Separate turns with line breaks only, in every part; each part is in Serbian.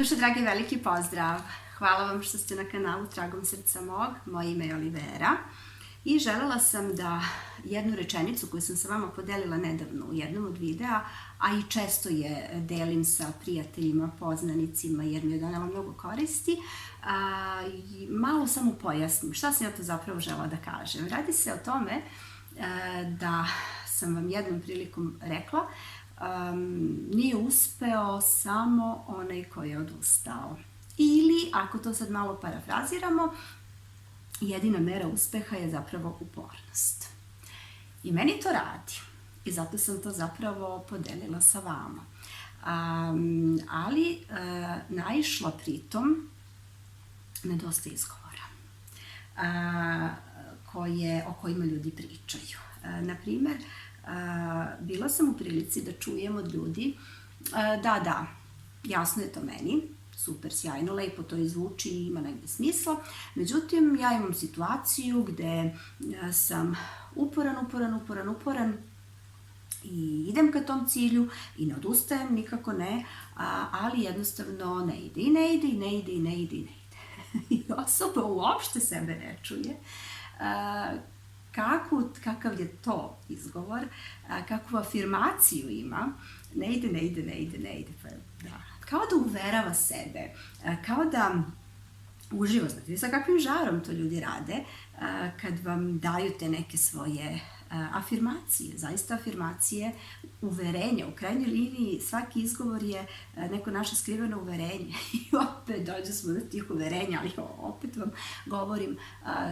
Duše dragi, veliki pozdrav. Hvala vam što ste na kanalu Tragom srca mog. Moje ime je Olivera. I želela sam da jednu rečenicu koju sam sa vama podelila nedavno u jednom od videa, a i često je delim sa prijateljima, poznanicima jer mi je donela mnogo koristi, malo samo pojasnim šta sam ja to zapravo želela da kažem. Radi se o tome da sam vam jednom prilikom rekla nije uspeo samo onaj koji je odustao. Ili, ako to sad malo parafraziramo, jedina mera uspeha je zapravo upornost. I meni to radi. I zato sam to zapravo podelila sa vama. Ali naišla pritom na dosta izgovora o kojima ljudi pričaju. Naprimer, bila sam u prilici da čujem od ljudi da, jasno je to meni, super, sjajno, lepo to izvuči i ima negde smisla. Međutim, ja imam situaciju gde sam uporan i idem ka tom cilju i ne odustajem, nikako ne, ali jednostavno ne ide. I osoba uopšte sebe ne čuje. Kakav je to izgovor, kakvu afirmaciju ima, ne ide, pa da. Kao da uverava sebe, kao da uživa, znate sa kakvim žarom to ljudi rade kad vam daju te neke svoje afirmacije, zaista afirmacije, uverenja. U krajnjoj liniji svaki izgovor je neko naše skriveno uverenje i opet dođe smo do tih uverenja, ali opet vam govorim,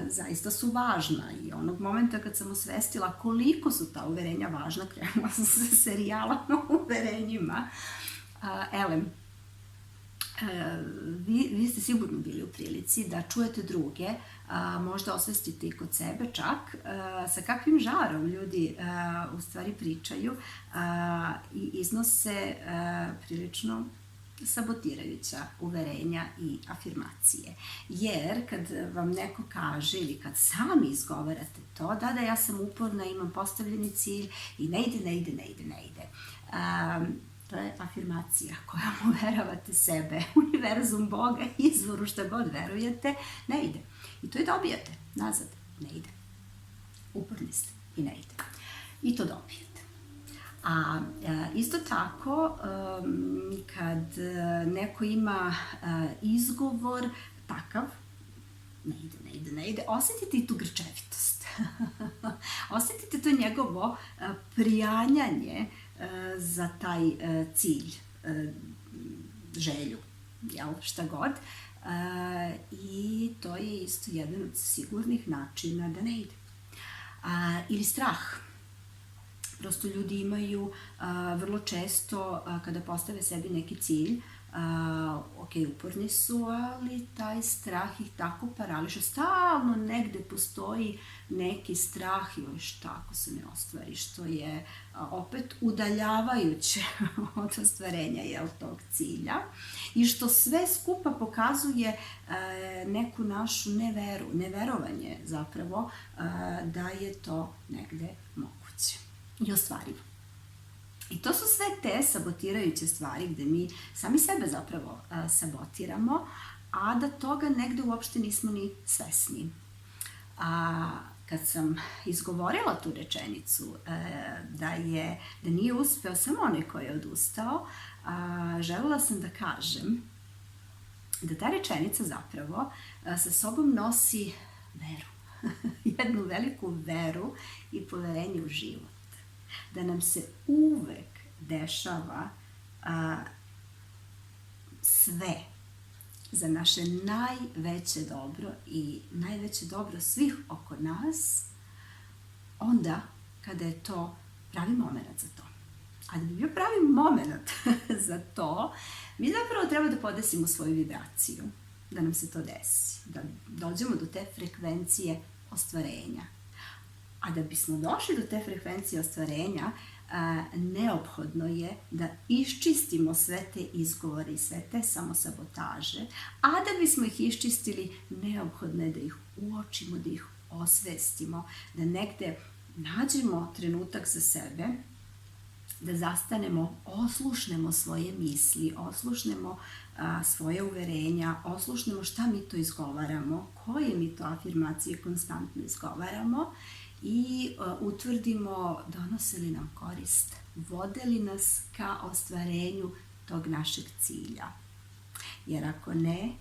zaista su važna i onog momenta kad sam osvestila koliko su ta uverenja važna, krenula sam sa serijalom o uverenjima. Vi ste sigurno bili u prilici da čujete druge, možda osvestite i kod sebe čak, sa kakvim žarom ljudi u stvari pričaju i iznose prilično sabotirajuća uverenja i afirmacije. Jer kad vam neko kaže ili kad sami izgovarate to, da ja sam uporna, imam postavljeni cilj i ne ide. To je afirmacija kojom uveravate sebe, univerzum, Boga, izvoru, šta god verujete, ne ide. I to i dobijate nazad, ne ide. Uporni ste i ne ide. I to dobijete. A isto tako, kad neko ima izgovor takav, ne ide, osjetite i tu grčevitost. Osjetite to njegovo prijanjanje za taj cilj, želju, šta god. I to je isto jedan od sigurnih načina da ne ide. Ili strah. Prosto ljudi imaju vrlo često, kada postave sebi neki cilj, uporni su, ali taj strah ih tako parališe. Stalno negde postoji neki strah ili šta ako se ne ostvari, što je opet udaljavajuće od ostvarenja tog cilja i što sve skupa pokazuje neku našu neveru, neverovanje zapravo da je to negde moguće i ostvarivo. I to su sve te sabotirajuće stvari gde mi sami sebe zapravo sabotiramo, a da toga negde uopšte nismo ni svesni. Kad sam izgovorila tu rečenicu da nije uspeo samo onaj koji je odustao, želela sam da kažem da ta rečenica zapravo sa sobom nosi veru, jednu veliku veru i poverenje u život. Da nam se uvek dešava sve za naše najveće dobro i najveće dobro svih oko nas, onda kada je to pravi moment za to. A da bi bio pravi moment za to, mi zapravo treba da podesimo svoju vibraciju, da nam se to desi, da dođemo do te frekvencije ostvarenja. A da bismo došli do te frekvencije ostvarenja, neophodno je da iščistimo sve te izgovore i sve te samosabotaže, a da bismo ih iščistili, neophodno je da ih uočimo, da ih osvestimo, da negde nađemo trenutak za sebe da zastanemo, oslušnemo svoje misli, oslušnemo svoje uverenja, oslušnemo šta mi to izgovaramo, koje mi to afirmacije konstantno izgovaramo i utvrdimo donose li nam korist, vode li nas ka ostvarenju tog našeg cilja. Jer ako ne,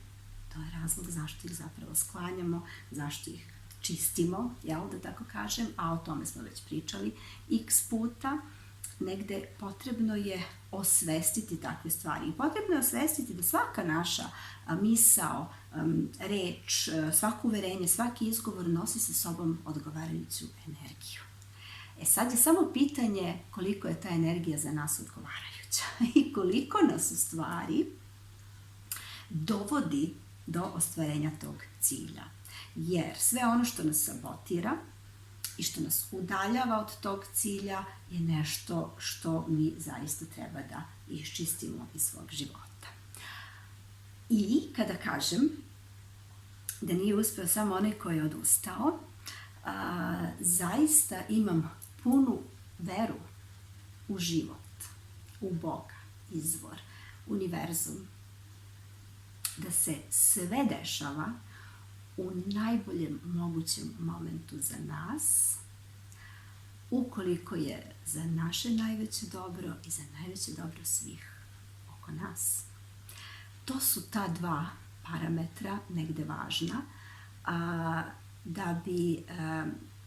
to je razlog zašto ih zapravo sklanjamo, zašto ih čistimo, jel da tako kažem, a o tome smo već pričali x puta. Negde potrebno je osvestiti takve stvari. I potrebno je osvestiti da svaka naša misao, reč, svako uverenje, svaki izgovor nosi sa sobom odgovarajuću energiju. Sad je samo pitanje koliko je ta energija za nas odgovarajuća i koliko nas u stvari dovodi do ostvarenja tog cilja. Jer sve ono što nas sabotira i što nas udaljava od tog cilja je nešto što mi zaista treba da iščistimo iz svog života. I kada kažem da nije uspeo samo onaj koji je odustao, zaista imam punu veru u život, u Boga, izvor, univerzum, da se sve dešava u najboljem mogućem momentu za nas, ukoliko je za naše najveće dobro i za najveće dobro svih oko nas. To su ta dva parametra negde važna da bi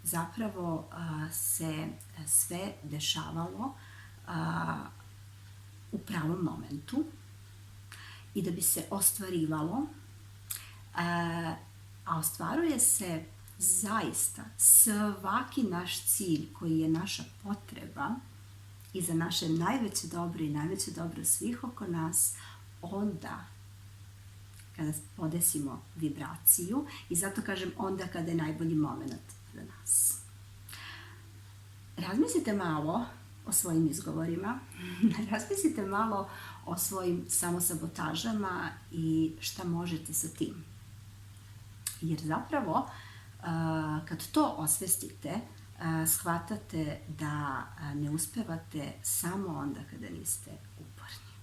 zapravo se sve dešavalo u pravom momentu i da bi se ostvarivalo, a ostvaruje se zaista svaki naš cilj koji je naša potreba i za naše najveće dobro i najveće dobro svih oko nas, onda kada podesimo vibraciju, i zato kažem onda kada je najbolji moment za nas. Razmislite malo o svojim izgovorima, razmislite malo o svojim samosabotažama i šta možete sa tim. Jer zapravo, kad to osvestite, shvatate da ne uspevate samo onda kada niste uporni.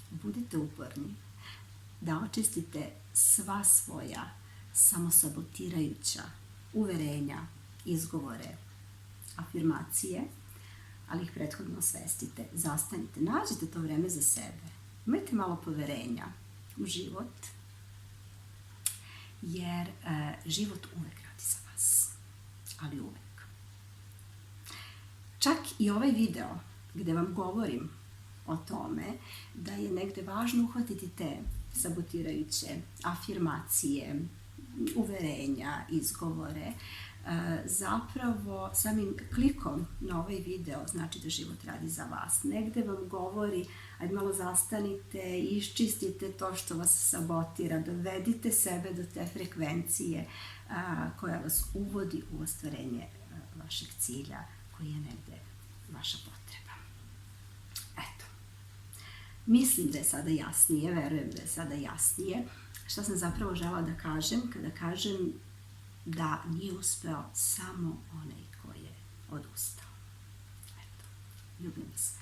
Budite uporni da očistite sva svoja samosabotirajuća uverenja, izgovore, afirmacije, ali ih prethodno osvestite, zastanite, nađite to vreme za sebe. Imajte malo poverenja u život, jer život uvek radi za vas, ali uvek. Čak i ovaj video gde vam govorim o tome da je negde važno uhvatiti te sabotirajuće afirmacije, uverenja, izgovore, zapravo samim klikom na ovaj video znači da život radi za vas. Negde vam govori, ajde malo zastanite, iščistite to što vas sabotira, dovedite sebe do te frekvencije koja vas uvodi u ostvarenje vašeg cilja koji je negde vaša potreba. Eto. Mislim da je sada jasnije, verujem da je sada jasnije šta sam zapravo žela da kažem kada kažem da nije uspeo samo onaj ko je odustao. Eto, ljubim se.